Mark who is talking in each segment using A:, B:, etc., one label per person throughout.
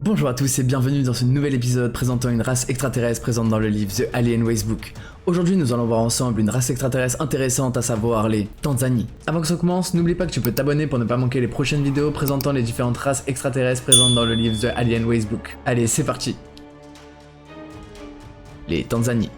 A: Bonjour à tous et bienvenue dans ce nouvel épisode présentant une race extraterrestre présente dans le livre The Alien Racebook. Aujourd'hui nous allons voir ensemble une race extraterrestre intéressante, à savoir les Tanzani. Avant que ça commence, n'oublie pas que tu peux t'abonner pour ne pas manquer les prochaines vidéos présentant les différentes races extraterrestres présentes dans le livre The Alien Racebook. Allez, c'est parti. Les Tanzani.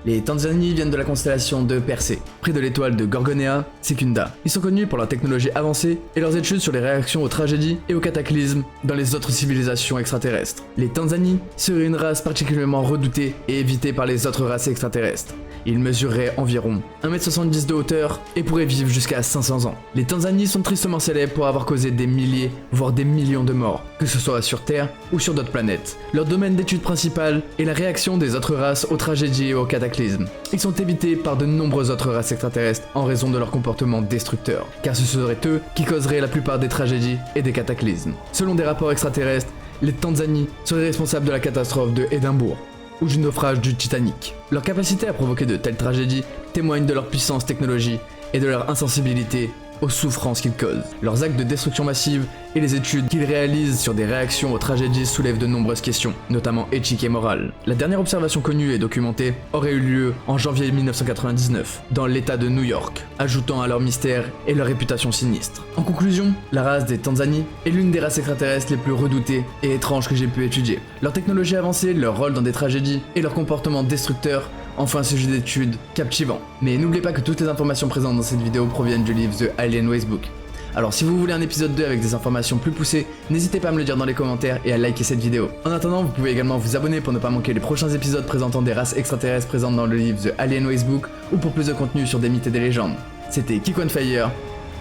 A: Les Tanzani viennent de la constellation de Persée, près de l'étoile de Gorgonea Secunda. Ils sont connus pour leur technologie avancée et leurs études sur les réactions aux tragédies et aux cataclysmes dans les autres civilisations extraterrestres. Les Tanzani seraient une race particulièrement redoutée et évitée par les autres races extraterrestres. Ils mesureraient environ 1m70 de hauteur et pourraient vivre jusqu'à 500 ans. Les Tanzani sont tristement célèbres pour avoir causé des milliers, voire des millions de morts, que ce soit sur Terre ou sur d'autres planètes. Leur domaine d'étude principal est la réaction des autres races aux tragédies et aux cataclysmes. Ils sont évités par de nombreuses autres races extraterrestres en raison de leur comportement destructeur, car ce seraient eux qui causeraient la plupart des tragédies et des cataclysmes. Selon des rapports extraterrestres, les Tanzani seraient responsables de la catastrophe de Édimbourg ou du naufrage du Titanic. Leur capacité à provoquer de telles tragédies témoigne de leur puissance technologique et de leur insensibilité aux souffrances qu'ils causent. Leurs actes de destruction massive et les études qu'ils réalisent sur des réactions aux tragédies soulèvent de nombreuses questions, notamment éthiques et morales. La dernière observation connue et documentée aurait eu lieu en janvier 1999, dans l'état de New York, ajoutant à leur mystère et leur réputation sinistre. En conclusion, la race des Tanzani est l'une des races extraterrestres les plus redoutées et étranges que j'ai pu étudier. Leur technologie avancée, leur rôle dans des tragédies et leur comportement destructeur en font un sujet d'étude captivant. Mais n'oubliez pas que toutes les informations présentes dans cette vidéo proviennent du livre The Alien Racebook. Alors si vous voulez un épisode 2 avec des informations plus poussées, n'hésitez pas à me le dire dans les commentaires et à liker cette vidéo. En attendant, vous pouvez également vous abonner pour ne pas manquer les prochains épisodes présentant des races extraterrestres présentes dans le livre The Alien Racebook ou pour plus de contenu sur des mythes et des légendes. C'était Kiko on Fire,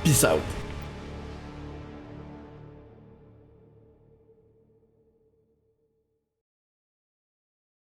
A: peace out.